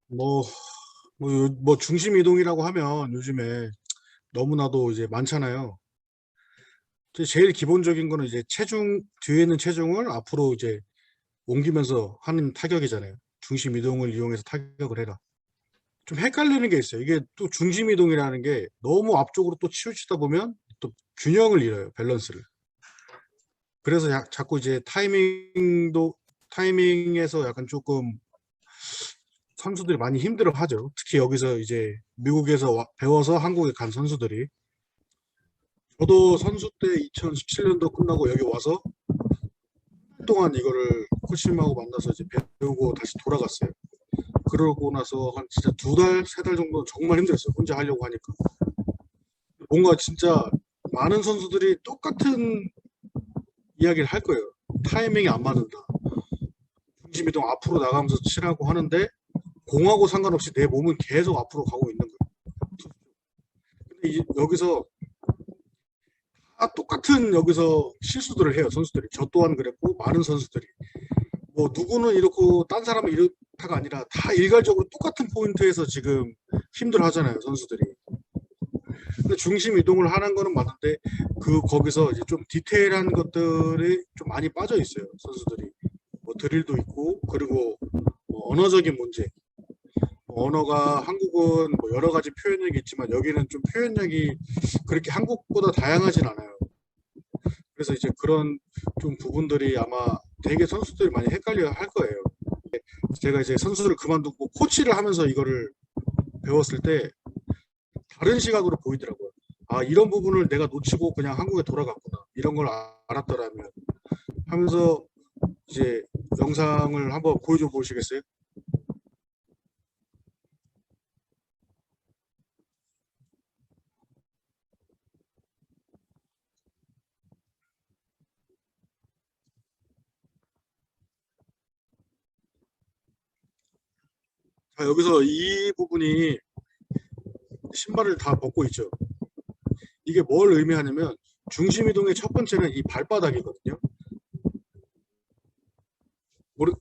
뭐, 뭐 중심 이동이라고 하면 요즘에 너무나도 이제 많잖아요. 제일 기본적인 거는 이제 뒤에 있는 체중을 앞으로 이제 옮기면서 하는 타격이잖아요. 중심 이동을 이용해서 타격을 해라. 좀 헷갈리는 게 있어요. 이게 또 중심 이동이라는 게 너무 앞쪽으로 또 치우치다 보면 또 균형을 잃어요. 밸런스를. 그래서 자꾸 이제 타이밍에서 약간 조금 선수들이 많이 힘들어 하죠. 특히 여기서 이제 미국에서 배워서 한국에 간 선수들이. 저도 선수 때 2017년도 끝나고 여기 와서 동안 이거를 코치님하고 만나서 이제 배우고 다시 돌아갔어요. 그러고 나서 한 진짜 2달, 3달 정도 정말 힘들었어요. 혼자 하려고 하니까. 뭔가 진짜 많은 선수들이 똑같은 이야기를 할 거예요. 타이밍이 안 맞는다. 중심 이동 앞으로 나가면서 치라고 하는데 공하고 상관없이 내 몸은 계속 앞으로 가고 있는 거예요. 근데 여기서 다 똑같은 여기서 실수들을 해요. 선수들이. 저 또한 그랬고 많은 선수들이. 뭐 누구는 이렇고 딴 사람은 이렇다가 아니라 다 일괄적으로 똑같은 포인트에서 지금 힘들어 하잖아요. 선수들이. 근데 중심 이동을 하는 거는 맞는데 거기서 이제 좀 디테일한 것들이 좀 많이 빠져 있어요. 선수들이. 뭐 드릴도 있고 그리고 뭐 언어적인 문제. 뭐 언어가 한국은 뭐 여러 가지 표현력이 있지만 여기는 좀 표현력이 그렇게 한국보다 다양하진 않아요. 그래서 이제 그런 좀 부분들이 아마 되게 선수들이 많이 헷갈려 할 거예요. 제가 이제 선수를 그만두고 코치를 하면서 이거를 배웠을 때 다른 시각으로 보이더라고요. 아, 이런 부분을 내가 놓치고 그냥 한국에 돌아갔구나. 이런 걸 알았더라면 하면서 이제 영상을 한번 보여줘 보시겠어요? 자, 여기서 이 부분이 신발을 다 벗고 있죠. 이게 뭘 의미하냐면 중심 이동의 첫 번째는 이 발바닥이거든요.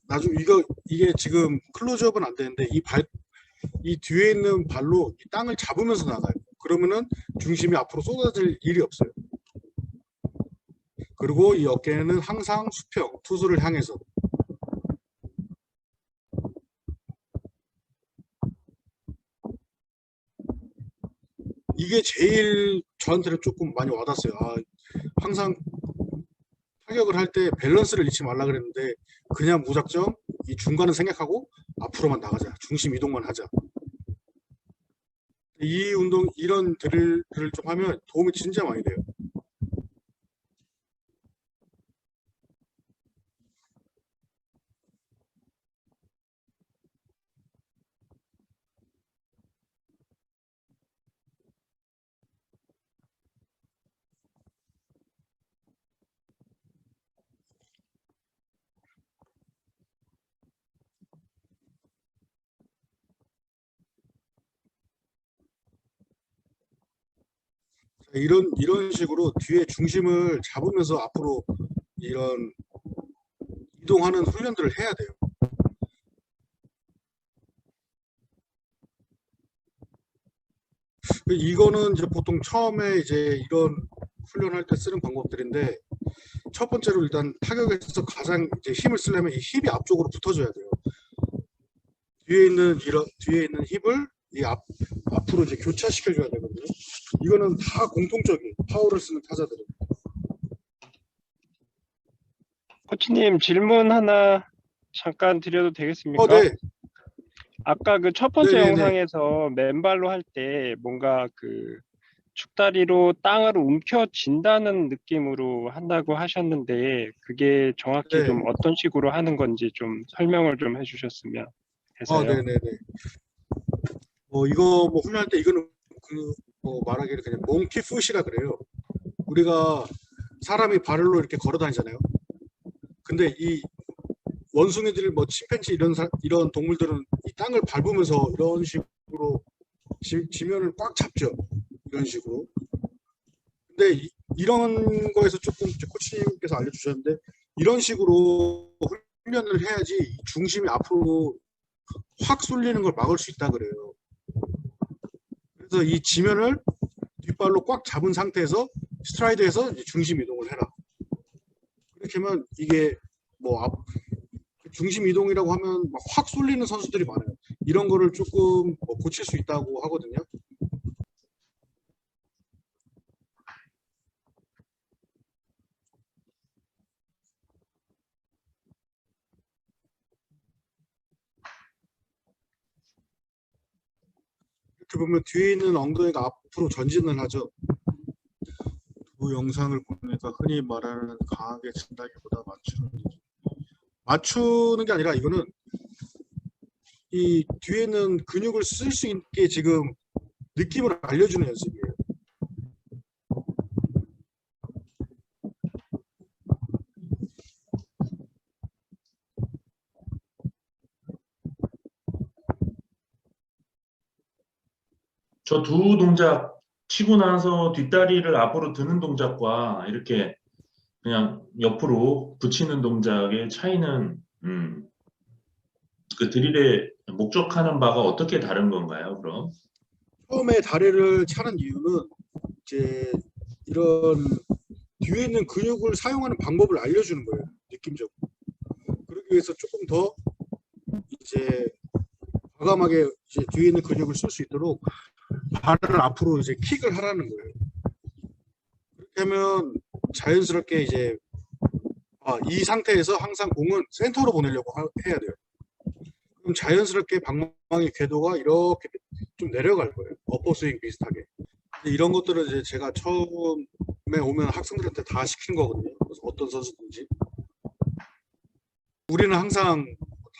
나중 이게 지금 클로즈업은 안 되는데 이 뒤에 있는 발로 이 땅을 잡으면서 나가요. 그러면은 중심이 앞으로 쏟아질 일이 없어요. 그리고 이 어깨는 항상 수평, 투수를 향해서. 이게 제일 저한테는 조금 많이 와닿았어요. 아, 항상 타격을 할 때 밸런스를 잃지 말라 그랬는데 그냥 무작정 이 중간을 생각하고 앞으로만 나가자. 중심 이동만 하자. 이 운동 이런 드릴을 좀 하면 도움이 진짜 많이 돼요. 이런 식으로 뒤에 중심을 잡으면서 앞으로 이런 이동하는 훈련들을 해야 돼요. 이거는 이제 보통 처음에 이제 이런 훈련할 때 쓰는 방법들인데 첫 번째로 일단 타격에서 가장 이제 힘을 쓰려면 이 힙이 앞쪽으로 붙어줘야 돼요. 뒤에 있는 힙을 앞으로 이제 교차시켜줘야 되거든요. 이거는 다 공통적인 파워를 쓰는 타자들은. 코치님 질문 하나 잠깐 드려도 되겠습니까? 네, 아까 그 첫 번째 네네네, 영상에서 맨발로 할 때 뭔가 그 죽다리로 땅을 움켜쥔다는 느낌으로 한다고 하셨는데 그게 정확히 네, 좀 어떤 식으로 하는 건지 좀 설명을 좀 해주셨으면 해서요. 네네네. 이거 뭐 훈련할 때 이거는 말하기를 그냥 몽키 풋이라 그래요. 우리가 사람이 발로 이렇게 걸어 다니잖아요. 근데 이 원숭이들 뭐 침팬지 이런 동물들은 이 땅을 밟으면서 이런 식으로 지면을 꽉 잡죠. 이런 식으로. 근데 이런 거에서 조금 이제 코치님께서 알려주셨는데 이런 식으로 훈련을 해야지 중심이 앞으로 확 쏠리는 걸 막을 수 있다 그래요. 그래서 이 지면을 뒷발로 꽉 잡은 상태에서 스트라이드에서 이제 중심 이동을 해라. 그렇게 하면 이게 뭐 중심 이동이라고 하면 막 확 쏠리는 선수들이 많아요. 이런 거를 조금 뭐 고칠 수 있다고 하거든요. 이렇게 보면 뒤에 있는 엉덩이가 앞으로 전진을 하죠. 그 영상을 보니까 흔히 말하는 강하게 친다기보다 맞추는 게 아니라 이거는 이 뒤에 있는 근육을 쓸 수 있게 지금 느낌을 알려주는 연습이에요. 저 두 동작 치고 나서 뒷다리를 앞으로 드는 동작과 이렇게 그냥 옆으로 붙이는 동작의 차이는 그 드릴에 목적하는 바가 어떻게 다른 건가요, 그럼? 처음에 다리를 차는 이유는 이제 이런 뒤에 있는 근육을 사용하는 방법을 알려주는 거예요. 느낌적으로. 그러기 위해서 조금 더 이제 과감하게 이제 뒤에 있는 근육을 쓸 수 있도록 발을 앞으로 이제 킥을 하라는 거예요. 그렇게 하면 자연스럽게 이제 이 상태에서 항상 공은 센터로 보내려고 해야 돼요. 그럼 자연스럽게 방망이 궤도가 이렇게 좀 내려갈 거예요. 어퍼 스윙 비슷하게. 이런 것들은 이제 제가 처음에 오면 학생들한테 다 시킨 거거든요. 그래서 어떤 선수든지. 우리는 항상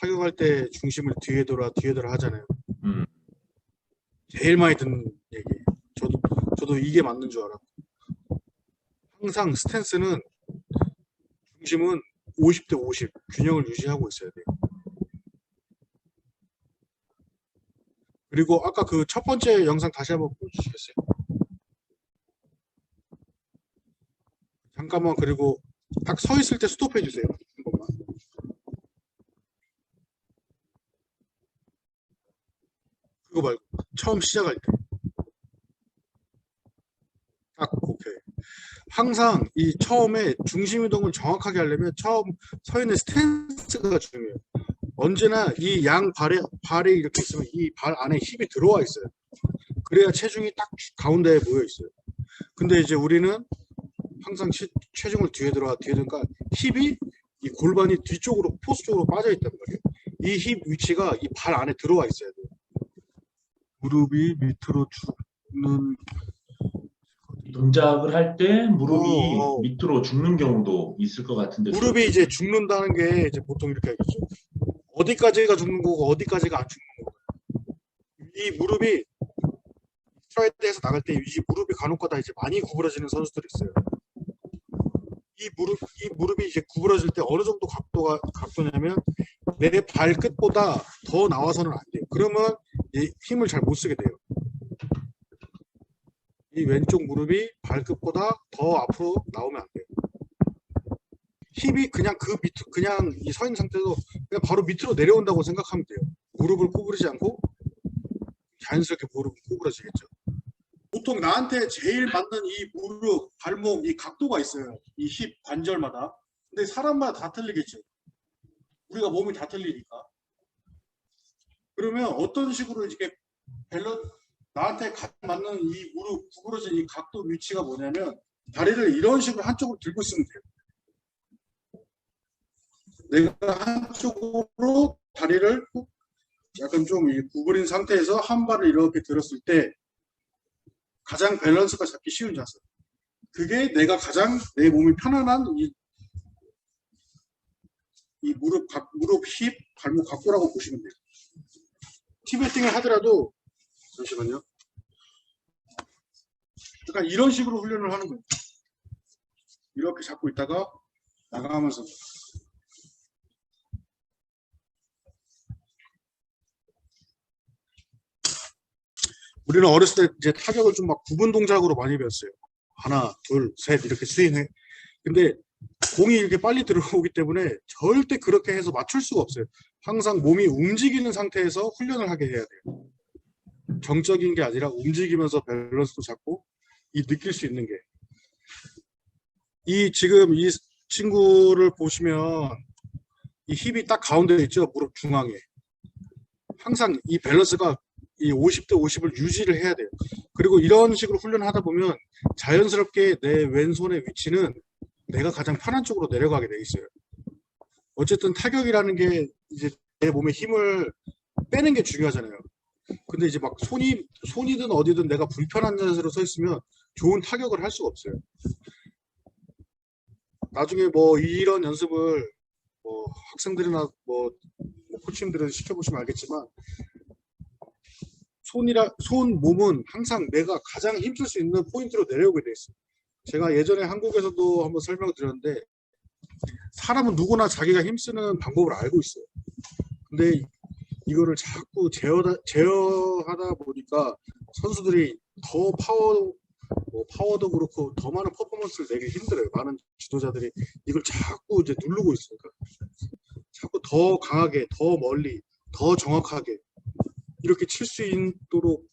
타격할 때 중심을 뒤에 돌아 하잖아요. 음. 제일 많이 듣는 얘기. 저도 이게 맞는 줄 알았고. 항상 스탠스는 중심은 50대 50 균형을 유지하고 있어야 돼요. 그리고 아까 그 첫 번째 영상 다시 한번 보여주시겠어요? 잠깐만. 그리고 딱 서 있을 때 스톱해 주세요. 한 번만. 그거 말고 처음 시작할 때. 딱 오케이. 항상 이 처음에 중심 이동을 정확하게 하려면 처음 서 있는 스탠스가 중요해요. 언제나 이 양 발에 이렇게 있으면 이 발 안에 힘이 들어와 있어요. 그래야 체중이 딱 가운데에 모여 있어요. 근데 이제 우리는 항상 체중을 뒤에 들어가 힙이 이 골반이 뒤쪽으로 포스 쪽으로 빠져 있단 말이에요. 이 힙 위치가 이 발 안에 들어와 있어야 돼요. 무릎이 밑으로 죽는 동작을 할 때 무릎이 어. 밑으로 죽는 경우도 있을 것 같은데. 무릎이 이제 죽는다는 게 이제 보통 이렇게 하겠죠. 어디까지가 죽는 거고 어디까지가 안 죽는 거고. 이 무릎이 스트라이드에서 나갈 때 이 무릎이 간혹가다 이제 많이 구부러지는 선수들이 있어요. 이 무릎이 이제 구부러질 때 어느 정도 각도냐면 내 발끝보다 더 나와서는 안 돼요. 그러면 이 힘을 잘 못 쓰게 돼요. 이 왼쪽 무릎이 발끝보다 더 앞으로 나오면 안 돼요. 힙이 그냥 그냥 이 서 있는 상태에서 그냥 바로 밑으로 내려온다고 생각하면 돼요. 무릎을 구부리지 않고 자연스럽게 무릎이 구부러지겠죠. 보통 나한테 제일 맞는 이 무릎, 발목, 이 각도가 있어요. 이 힙 관절마다. 근데 사람마다 다 틀리겠죠. 우리가 몸이 다 틀리니까. 그러면 어떤 식으로 이렇게 나한테 가장 맞는 이 무릎 구부러진 이 각도 위치가 뭐냐면 다리를 이런 식으로 한쪽으로 들고 있으면 돼요. 내가 한쪽으로 다리를 약간 좀 구부린 상태에서 한 발을 이렇게 들었을 때 가장 밸런스가 잡기 쉬운 자세. 그게 내가 가장 내 몸이 편안한 이 무릎, 힙, 발목 각도라고 보시면 돼요. 티베팅을 하더라도 잠시만요. 약간 이런 식으로 훈련을 하는 거예요. 이렇게 잡고 있다가 나가면서 우리는 어렸을 때 이제 타격을 좀 막 구분 동작으로 많이 배웠어요. 하나, 둘, 셋 이렇게 스윙해. 근데 공이 이렇게 빨리 들어오기 때문에 절대 그렇게 해서 맞출 수가 없어요. 항상 몸이 움직이는 상태에서 훈련을 하게 해야 돼요. 정적인 게 아니라 움직이면서 밸런스도 잡고 이 느낄 수 있는 게. 이 지금 이 친구를 보시면 이 힙이 딱 가운데 있죠. 무릎 중앙에. 항상 이 밸런스가 이 50대 50을 유지를 해야 돼요. 그리고 이런 식으로 훈련하다 보면 자연스럽게 내 왼손의 위치는 내가 가장 편한 쪽으로 내려가게 돼 있어요. 어쨌든 타격이라는 게 이제 내 몸에 힘을 빼는 게 중요하잖아요. 근데 이제 막 손이든 어디든 내가 불편한 자세로 서 있으면 좋은 타격을 할 수가 없어요. 나중에 뭐 이런 연습을 뭐 학생들이나 뭐 코치님들은 시켜보시면 알겠지만 손 몸은 항상 내가 가장 힘쓸 수 있는 포인트로 내려오게 돼 있어요. 제가 예전에 한국에서도 한번 설명드렸는데 사람은 누구나 자기가 힘쓰는 방법을 알고 있어요. 근데 이거를 자꾸 제어하다 보니까 선수들이 더 파워도 그렇고 더 많은 퍼포먼스를 내기 힘들어요. 많은 지도자들이 이걸 자꾸 이제 누르고 있으니까 자꾸 더 강하게, 더 멀리, 더 정확하게 이렇게 칠 수 있도록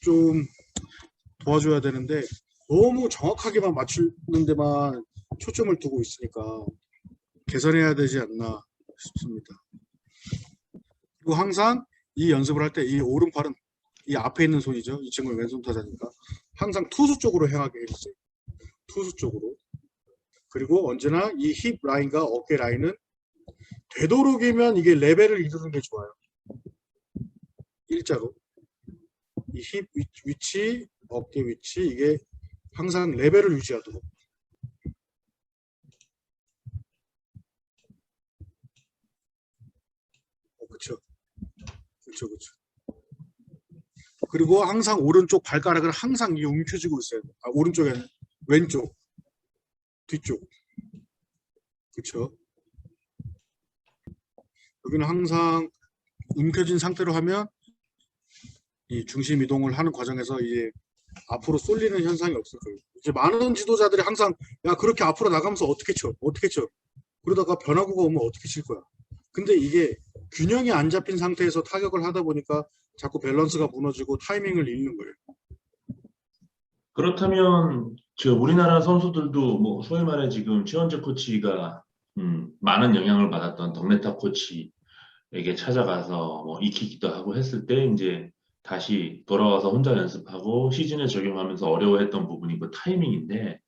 좀 도와줘야 되는데 너무 정확하게만 맞추는 데만 초점을 두고 있으니까 개선해야 되지 않나 싶습니다. 그리고 항상 이 연습을 할 때 이 오른팔은 이 앞에 있는 손이죠. 이 친구는 왼손 타자니까 항상 투수 쪽으로 향하게 해주세요. 투수 쪽으로. 그리고 언제나 이 힙 라인과 어깨 라인은 되도록이면 이게 레벨을 이루는 게 좋아요. 일자로. 이 힙 위치, 어깨 위치 이게 항상 레벨을 유지하도록. 그렇죠. 그렇죠. 그리고 항상 오른쪽 발가락을 항상 이 움켜쥐고 있어야 돼요. 오른쪽에 왼쪽, 뒤쪽. 그렇죠. 여기는 항상 움켜진 상태로 하면 이 중심 이동을 하는 과정에서 이제 앞으로 쏠리는 현상이 없을 거예요. 이제 많은 지도자들이 항상 야 그렇게 앞으로 나가면서 어떻게 쳐? 그러다가 변화구가 오면 어떻게 칠 거야? 근데 이게 균형이 안 잡힌 상태에서 타격을 하다 보니까 자꾸 밸런스가 무너지고 타이밍을 잃는 거예요. 그렇다면 저 우리나라 선수들도 뭐 소위 말해 지금 최원재 코치가 많은 영향을 받았던 덕네타 코치에게 찾아가서 뭐 익히기도 하고 했을 때 이제 다시 돌아와서 혼자 연습하고 시즌에 적용하면서 어려워했던 부분이 그 타이밍인데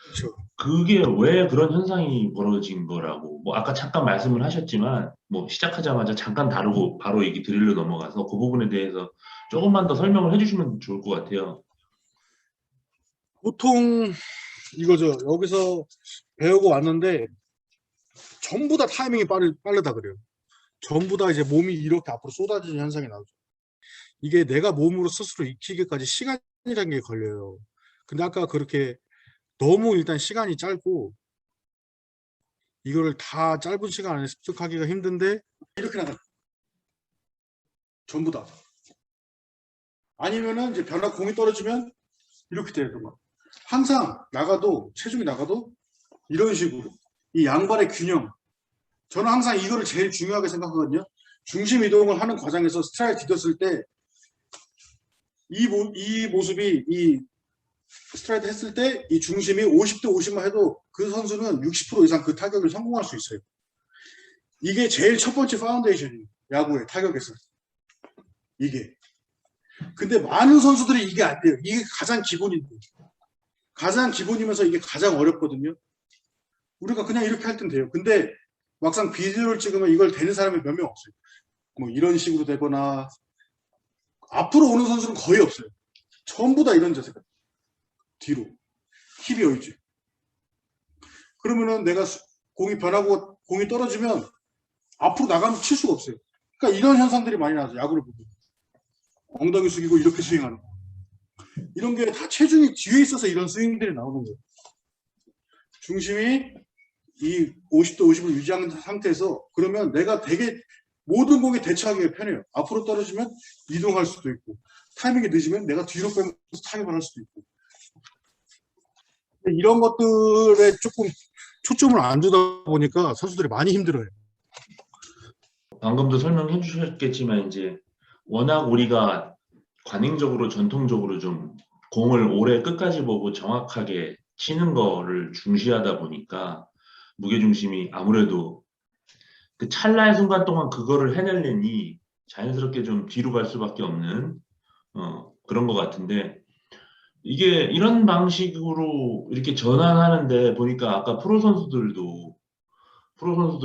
그렇죠. 그게 왜 그런 현상이 벌어진 거라고 뭐 아까 잠깐 말씀을 하셨지만 뭐 시작하자마자 잠깐 다루고 바로 얘기 드릴로 넘어가서 그 부분에 대해서 조금만 더 설명을 해주시면 좋을 것 같아요. 보통 이거죠. 여기서 배우고 왔는데 전부 다 타이밍이 빠르다 그래요. 전부 다 이제 몸이 이렇게 앞으로 쏟아지는 현상이 나오죠. 이게 내가 몸으로 스스로 익히기까지 시간이라는 게 걸려요. 근데 아까 그렇게 너무 일단 시간이 짧고 이거를 다 짧은 시간 안에 습득하기가 힘든데 이렇게 나가 전부 다. 아니면은 이제 공이 떨어지면 이렇게 되는 거. 항상 나가도 체중이 나가도 이런 식으로 이 양발의 균형. 저는 항상 이거를 제일 중요하게 생각하거든요. 중심 이동을 하는 과정에서 스트라이크 디뎠을 때 이 모습이 이 스트라이크 했을 때 이 중심이 50대 50만 해도 그 선수는 60% 이상 그 타격을 성공할 수 있어요. 이게 제일 첫 번째 파운데이션이에요. 야구의 타격에서. 이게. 근데 많은 선수들이 이게 안 돼요. 이게 가장 기본인데. 가장 기본이면서 이게 가장 어렵거든요. 우리가 그냥 이렇게 할 땐 돼요. 근데 막상 비디오를 찍으면 이걸 되는 사람이 몇 명 없어요. 뭐 이런 식으로 되거나 앞으로 오는 선수는 거의 없어요. 전부 다 이런 자세가 뒤로 힙이 여있지. 그러면은 내가 공이 변하고 공이 떨어지면 앞으로 나가면 칠 수가 없어요. 그러니까 이런 현상들이 많이 나죠. 야구를 보고 엉덩이 숙이고 이렇게 스윙하는 거. 이런 게 다 체중이 뒤에 있어서 이런 스윙들이 나오는 거예요. 중심이 이 50대 50을 유지하는 상태에서 그러면 내가 되게 모든 공에 대처하기가 편해요. 앞으로 떨어지면 이동할 수도 있고 타이밍이 늦으면 내가 뒤로 빼면서 타격을 할 수도 있고 이런 것들에 조금 초점을 안 주다 보니까 선수들이 많이 힘들어요. 방금도 설명해 주셨겠지만 이제 워낙 우리가 관행적으로 전통적으로 좀 공을 오래 끝까지 보고 정확하게 치는 거를 중시하다 보니까 무게중심이 아무래도 그 찰나의 순간 동안 그거를 해내려니 자연스럽게 좀 뒤로 갈 수밖에 없는 그런 것 같은데 이게 이런 방식으로 이렇게 전환하는데 보니까 아까 프로 선수들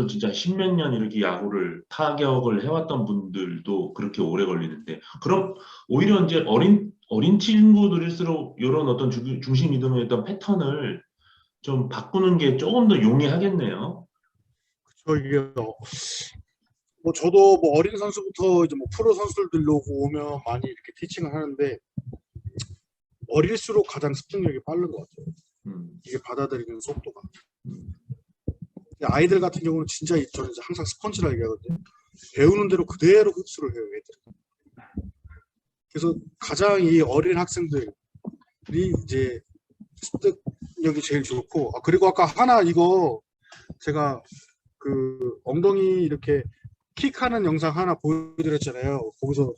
진짜 십몇 년 이렇게 야구를 타격을 해왔던 분들도 그렇게 오래 걸리는데 그럼 오히려 이제 어린 친구들일수록 이런 어떤 중심 이동의 어떤 패턴을 좀 바꾸는 게 조금 더 용이하겠네요. 이게 뭐 저도 뭐 어린 선수부터 이제 뭐 프로 선수들로 오면 많이 이렇게 티칭을 하는데 어릴수록 가장 습득력이 빠른 것 같아요. 이게 받아들이는 속도가. 아이들 같은 경우는 진짜 저는 이제 항상 스펀지라 얘기하거든요. 배우는 대로 그대로 흡수를 해요, 애들. 그래서 가장 이 어린 학생들이 이제 습득력이 제일 좋고, 그리고 아까 하나 이거 제가 그 엉덩이 이렇게 킥하는 영상 하나 보여드렸잖아요. 거기서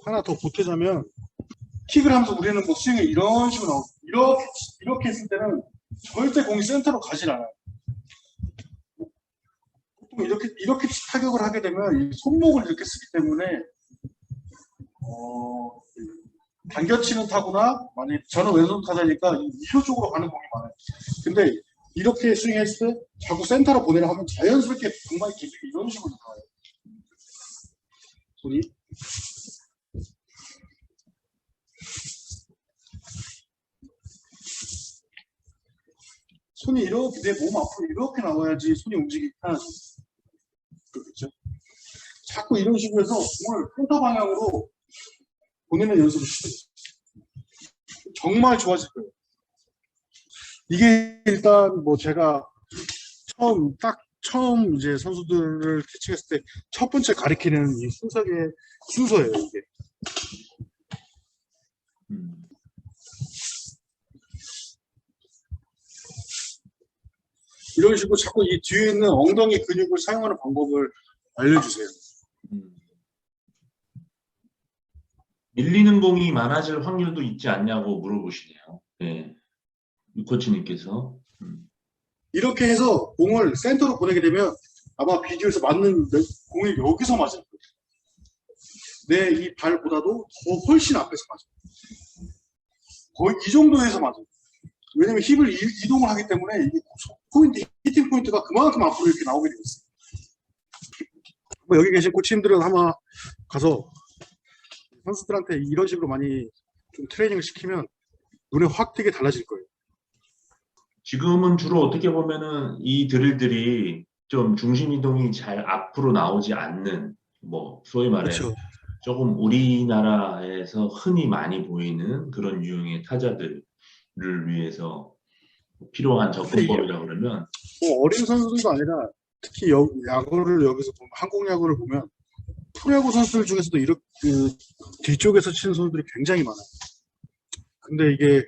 하나 더 보태자면 킥을 하면서 우리는 뭐 스윙을 이런 식으로 나오고 이렇게 했을 때는 절대 공이 센터로 가질 않아요. 보통 이렇게 타격을 하게 되면 이 손목을 이렇게 쓰기 때문에 당겨치는 타구나 만약 저는 왼손 타자니까 이로 쪽으로 가는 공이 많아요. 근데 이렇게 스윙했을 때 자꾸 센터로 보내려 하면 자연스럽게 공간이 계속 이런 식으로 나와요. 손이 이렇게 내 몸 앞으로 이렇게 나와야지 손이 움직이기 편하죠. 그렇죠? 자꾸 이런 식으로 해서 공을 센터 방향으로 보내는 연습을 시켜요. 정말 좋아질 거예요. 이게 일단 뭐 제가 처음 이제 선수들을 티칭했을 때 첫 번째 가리키는 이 순서예요, 이게. 이런 식으로 자꾸 이 뒤에 있는 엉덩이 근육을 사용하는 방법을 알려주세요. 밀리는 공이 많아질 확률도 있지 않냐고 물어보시네요. 네. 코치님께서. 이렇게 해서 공을 센터로 보내게 되면 아마 비디오에서 맞는 공이 여기서 맞을 거예요. 내 이 발보다도 더 훨씬 앞에서 맞아요. 거의 이 정도에서 맞아요. 왜냐면 힙을 이동을 하기 때문에 이 히팅 포인트가 그만큼 앞으로 이렇게 나오게 되어 있어요. 여기 계신 코치님들은 아마 가서 선수들한테 이런 식으로 많이 좀 트레이닝을 시키면 눈에 확 띄게 달라질 거예요. 지금은 주로 어떻게 보면은 이 드릴들이 좀 중심 이동이 잘 앞으로 나오지 않는 뭐 소위 말해 그렇죠. 조금 우리나라에서 흔히 많이 보이는 그런 유형의 타자들을 위해서 필요한 접근법이라고 그러면 뭐 어린 선수들도 아니라 특히 야구를 여기서 보면 한국 야구를 보면 프로야구 선수들 중에서도 이렇게 뒤쪽에서 치는 선수들이 굉장히 많아요. 근데 이게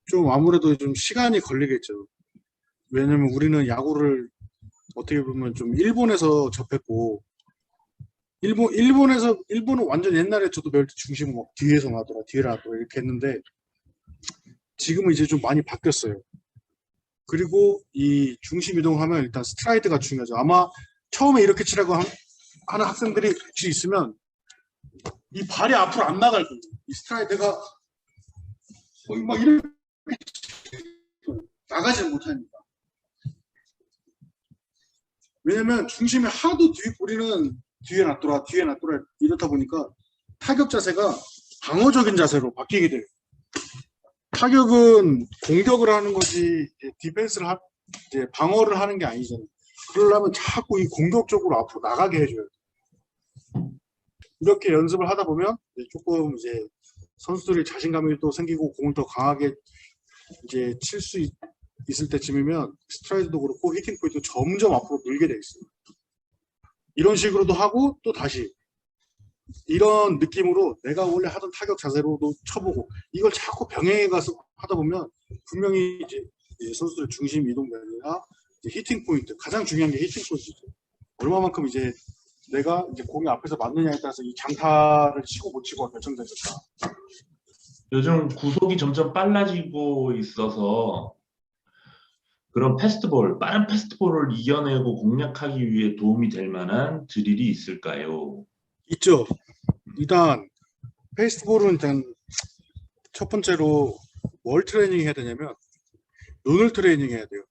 좀 아무래도 좀 시간이 걸리겠죠. 왜냐면 우리는 야구를 어떻게 보면 좀 일본에서 접했고 일본은 완전 옛날에 저도 배울 때 중심은 막 뒤에서 나더라 이렇게 했는데 지금은 이제 좀 많이 바뀌었어요. 그리고 이 중심 이동하면 일단 스트라이드가 중요하죠. 아마 처음에 이렇게 치라고 하는 학생들이 혹시 있으면 이 발이 앞으로 안 나갈 거예요. 이 스트라이드가 막 이렇게 나가지 못하니까. 왜냐면 중심이 하도 우리는 뒤에 놔둬라 이렇다 보니까 타격 자세가 방어적인 자세로 바뀌게 돼요. 타격은 공격을 하는 거지 디펜스를 이제 방어를 하는 게 아니잖아요. 그러려면 자꾸 이 공격적으로 앞으로 나가게 해줘요. 이렇게 연습을 하다 보면 조금 이제 선수들이 자신감이 또 생기고 공을 더 강하게 이제 칠 수 있을 때쯤이면 스트라이드도 그렇고 히팅 포인트도 점점 앞으로 늘게 돼 있어요. 이런 식으로도 하고 또 다시 이런 느낌으로 내가 원래 하던 타격 자세로도 쳐보고 이걸 자꾸 병행해 가서 하다 보면 분명히 이제 이제 선수들 중심 이동면이나 이제 히팅 포인트, 가장 중요한 게 히팅 포인트죠. 얼마만큼 이제 내가 이제 공이 앞에서 맞느냐에 따라서 이 장타를 치고 못 치고가 결정되겠다. 요즘 구속이 점점 빨라지고 있어서 그런 패스트볼, 빠른 패스트볼을 이겨내고 공략하기 위해 도움이 될 만한 드릴이 있을까요? 있죠. 일단 페이스볼은 일단 첫 번째로 뭘 트레이닝 해야 되냐면 눈을 트레이닝 해야 돼요.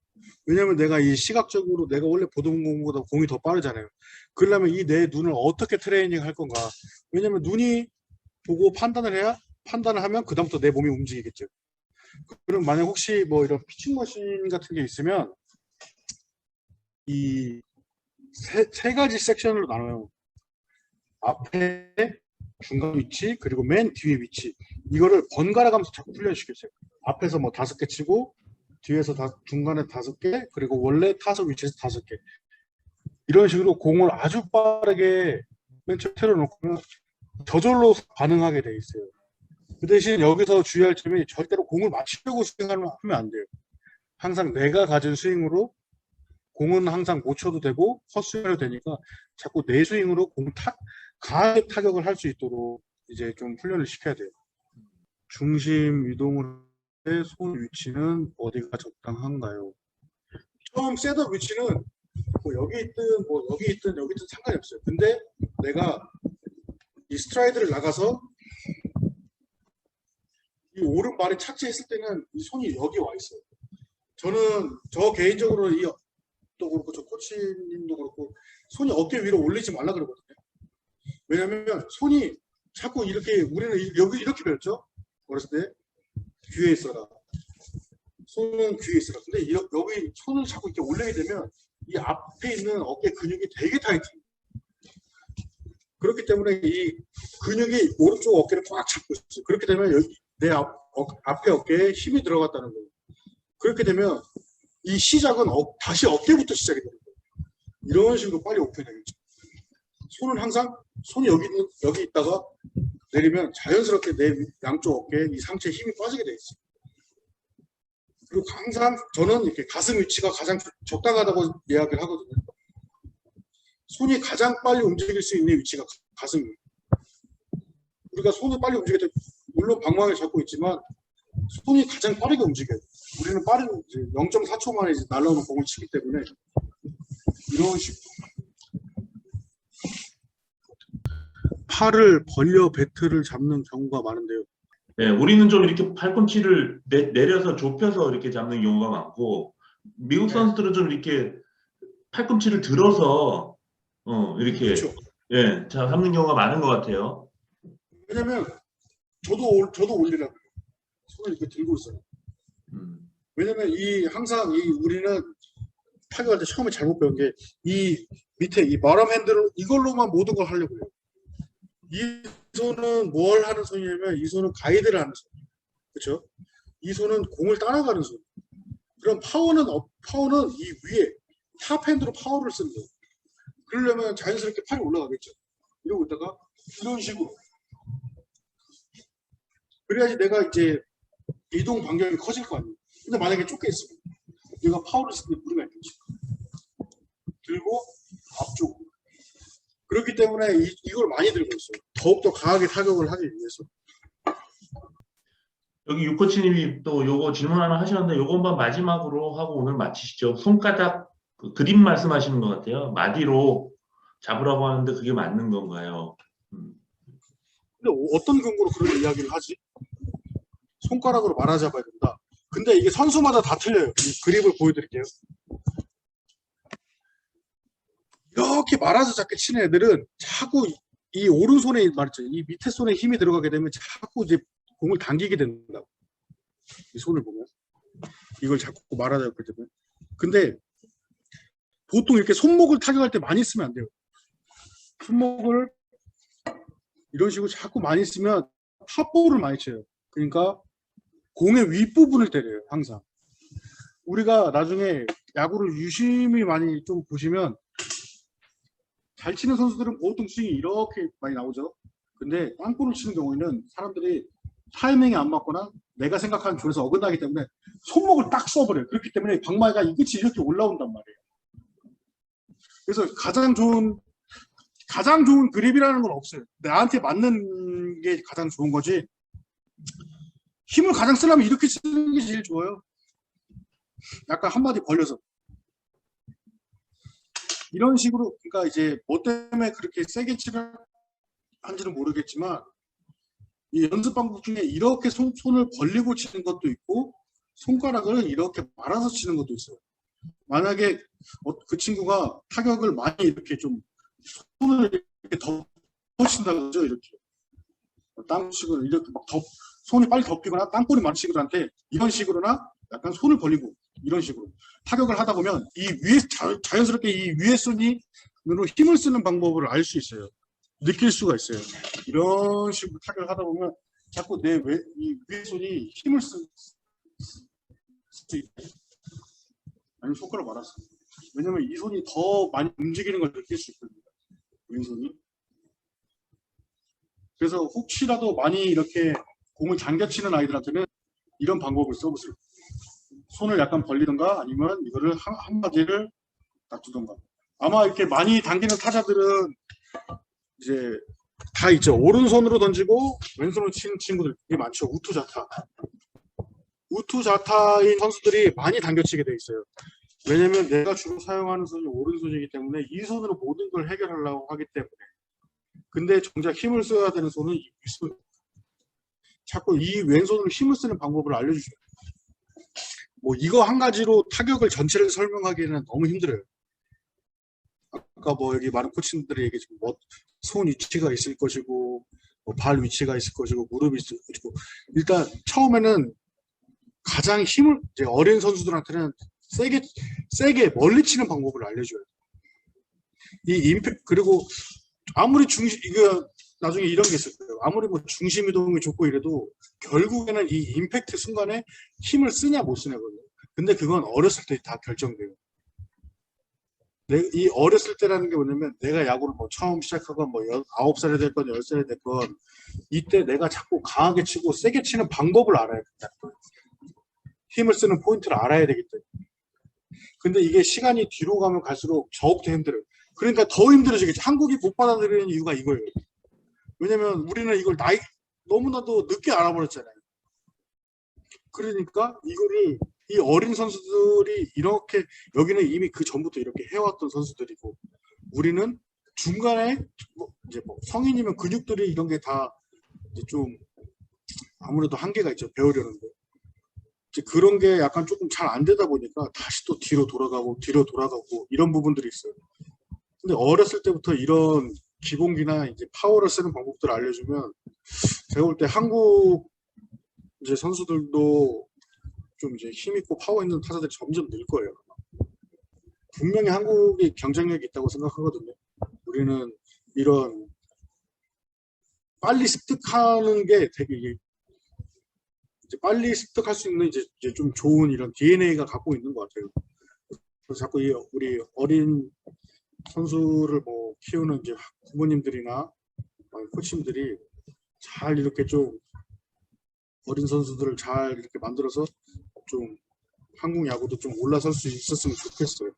왜냐면 내가 이 시각적으로 내가 원래 보던 공보다 공이 더 빠르잖아요. 그러려면 이 내 눈을 어떻게 트레이닝 할 건가? 왜냐면 눈이 보고 판단을 하면 그다음부터 내 몸이 움직이겠죠. 그럼 만약 혹시 뭐 이런 피칭 머신 같은 게 있으면 이 세 가지 섹션으로 나눠요. 앞에, 중간 위치, 그리고 맨 뒤에 위치. 이거를 번갈아 가면서 자꾸 훈련시켰어요. 앞에서 뭐 5개 치고 뒤에서 중간에 5개, 그리고 원래 타석 위치에서 5개. 이런 식으로 공을 아주 빠르게 맨 처음에 틀어놓고 저절로 반응하게 돼 있어요. 그 대신 여기서 주의할 점이 절대로 공을 맞추려고 스윙하면 안 돼요. 항상 내가 가진 스윙으로 공은 항상 못 쳐도 되고 헛스윙해도 되니까 자꾸 내 스윙으로 강하게 타격을 할 수 있도록 이제 좀 훈련을 시켜야 돼요. 중심 이동을 할 때 손 위치는 어디가 적당한가요? 처음 셋업 위치는 뭐 여기 있든 상관이 없어요. 근데 내가 이 스트라이드를 나가서 이 오른발이 착지했을 때는 이 손이 여기 와 있어요. 저 개인적으로 또 그렇고 저 코치님도 그렇고 손이 어깨 위로 올리지 말라 그러거든요. 왜냐면 손이 자꾸 이렇게 우리는 여기 이렇게 배웠죠. 어렸을 때 귀에 있어라. 손은 귀에 있어라. 근데 여기 손을 자꾸 이렇게 올리게 되면 이 앞에 있는 어깨 근육이 되게 타이트해요. 그렇기 때문에 이 근육이 오른쪽 어깨를 꽉 잡고 있어요. 그렇게 되면 여기 내 앞에 어깨에 힘이 들어갔다는 거예요. 그렇게 되면 이 시작은 다시 어깨부터 시작이 되는 거예요. 이런 식으로 빨리 오픈해야겠죠. 손은 항상 손이 여기 있다가 내리면 자연스럽게 내 양쪽 어깨에 이 상체에 힘이 빠지게 돼 있어요. 그리고 항상 저는 이렇게 가슴 위치가 가장 적당하다고 이야기를 하거든요. 손이 가장 빨리 움직일 수 있는 위치가 가슴이에요. 우리가 손을 빨리 움직일 때 물론 방망이를 잡고 있지만 손이 가장 빠르게 움직여요. 우리는 빠른 0.4초 만에 이제 날라오는 공을 치기 때문에 이런 식으로 팔을 벌려 배트를 잡는 경우가 많은데요. 네, 우리는 좀 이렇게 팔꿈치를 내려서 좁혀서 이렇게 잡는 경우가 많고 미국 선수들은 좀 이렇게 팔꿈치를 들어서 이렇게 그렇죠. 예, 잡는 경우가 많은 것 같아요. 왜냐면 저도 올리라고 손을 이렇게 들고 있어요. 왜냐면 항상 우리는 타격할 때 처음에 잘못 배운 게 이 밑에 이 바람 핸들을 이걸로만 모든 걸 하려고 해요. 이 손은 뭘 하는 손이냐면 이 손은 가이드를 하는 손이에요. 그렇죠? 이 손은 공을 따라가는 손. 그럼 파워는 이 위에 탑 핸드로 파워를 쓰는 거예요. 그러려면 자연스럽게 팔이 올라가겠죠. 이러고 있다가 이런 식으로. 그래야지 내가 이제 이동 반경이 커질 거 아니에요. 근데 만약에 좁게 있으면 내가 파워를 쓰는 데 무리가 있겠죠. 들고 앞쪽. 그렇기 때문에 이걸 많이 들고 있어요. 더욱더 강하게 타격을 하기 위해서. 여기 유코치님이 또 요거 질문 하나 하셨는데 요것만 마지막으로 하고 오늘 마치시죠. 손가락 그립 말씀하시는 것 같아요. 마디로 잡으라고 하는데 그게 맞는 건가요? 근데 어떤 근거로 그런 이야기를 하지? 손가락으로 말아잡아야 된다. 근데 이게 선수마다 다 틀려요. 이 그립을 보여드릴게요. 이렇게 말아서 잡게 치는 애들은 자꾸 이 오른손에 말이죠. 이 밑에 손에 힘이 들어가게 되면 자꾸 이제 공을 당기게 된다고. 이 손을 보면 이걸 자꾸 말아잡기 때문에. 근데 보통 이렇게 손목을 타격할 때 많이 쓰면 안 돼요. 손목을 이런 식으로 자꾸 많이 쓰면 탑볼을 많이 쳐요. 그러니까 공의 윗부분을 때려요. 항상. 우리가 나중에 야구를 유심히 많이 좀 보시면 잘 치는 선수들은 보통 스윙이 이렇게 많이 나오죠. 근데 땅볼을 치는 경우에는 사람들이 타이밍이 안 맞거나 내가 생각하는 조에서 어긋나기 때문에 손목을 딱 써버려요. 그렇기 때문에 방망이가 이 끝이 이렇게 올라온단 말이에요. 그래서 가장 좋은 그립이라는 건 없어요. 나한테 맞는 게 가장 좋은 거지. 힘을 가장 쓰려면 이렇게 쓰는 게 제일 좋아요. 약간 한마디 벌려서. 이런 식으로, 그러니까 이제 뭐 때문에 그렇게 세게 치를 한지는 모르겠지만, 이 연습 방법 중에 이렇게 손을 벌리고 치는 것도 있고, 손가락을 이렇게 말아서 치는 것도 있어요. 만약에 그 친구가 타격을 많이 이렇게 좀 손을 이렇게 덮어친다 그러죠. 이렇게 땅식으로 이렇게 막 손이 빨리 덮이거나 땅볼이 많은 친구들한테 이런 식으로나 약간 손을 벌리고 이런 식으로 타격을 하다 보면 이 위에 자연스럽게 이 위에 손으로 힘을 쓰는 방법을 알 수 있어요. 느낄 수가 있어요. 이런 식으로 타격을 하다 보면 자꾸 이 위에 손이 힘을 수 있어요. 아니면 손가락 말았어. 왜냐면 이 손이 더 많이 움직이는 걸 느낄 수 있거든요. 왼손이. 그래서 혹시라도 많이 이렇게 공을 당겨치는 아이들한테는 이런 방법을 써보세요. 손을 약간 벌리던가 아니면 이거를 한마디를 놔두던가. 아마 이렇게 많이 당기는 타자들은 이제 다 있죠. 오른손으로 던지고 왼손으로 치는 친구들이 많죠. 우투자타. 우투자타인 선수들이 많이 당겨치게 돼 있어요. 왜냐면 내가 주로 사용하는 손이 오른손이기 때문에 이 손으로 모든 걸 해결하려고 하기 때문에. 근데 정작 힘을 써야 되는 손은 이 윗손. 자꾸 이 왼손으로 힘을 쓰는 방법을 알려주셔요. 뭐 이거 한 가지로 타격을 전체를 설명하기에는 너무 힘들어요. 아까 뭐 여기 많은 코치님들이 얘기했지만 뭐 손 위치가 있을 것이고 뭐 발 위치가 있을 것이고 무릎이 있을 것이고 일단 처음에는 가장 힘을 이제 어린 선수들한테는 세게 멀리 치는 방법을 알려줘요. 이 임팩 그리고 아무리 이거 나중에 이런 게 있을 거예요. 아무리 뭐 중심 이동이 좋고 이래도 결국에는 이 임팩트 순간에 힘을 쓰냐 못 쓰냐거든요. 근데 그건 어렸을 때 다 결정돼요. 이 어렸을 때라는 게 뭐냐면 내가 야구를 뭐 처음 시작하건 뭐 9살이 됐건 10살이 됐건 이때 내가 자꾸 강하게 치고 세게 치는 방법을 알아야 된다. 힘을 쓰는 포인트를 알아야 되기 때문에. 근데 이게 시간이 뒤로 가면 갈수록 더욱더 힘들어요. 그러니까 더 힘들어지겠지. 한국이 못 받아들이는 이유가 이거예요. 왜냐면 우리는 이걸 너무나도 늦게 알아버렸잖아요. 그러니까 이거를 이 어린 선수들이 이렇게 여기는 이미 그 전부터 이렇게 해왔던 선수들이고 우리는 중간에 이제 뭐 성인이면 근육들이 이런 게 다 좀 아무래도 한계가 있죠. 배우려는데 이제 그런 게 약간 조금 잘 안 되다 보니까 다시 또 뒤로 돌아가고 이런 부분들이 있어요. 근데 어렸을 때부터 이런 기본기나 이제 파워를 쓰는 방법들을 알려주면 제가 볼 때 한국 이제 선수들도 좀 이제 힘 있고 파워 있는 타자들이 점점 늘 거예요. 분명히 한국이 경쟁력이 있다고 생각하거든요. 우리는 이런 빨리 습득하는 게 되게 이제 빨리 습득할 수 있는 이제 좀 좋은 이런 DNA가 갖고 있는 것 같아요. 그래서 자꾸 우리 어린 선수를 뭐 키우는 이제 부모님들이나 코치님들이 잘 이렇게 좀 어린 선수들을 잘 이렇게 만들어서 좀 한국 야구도 좀 올라설 수 있었으면 좋겠어요.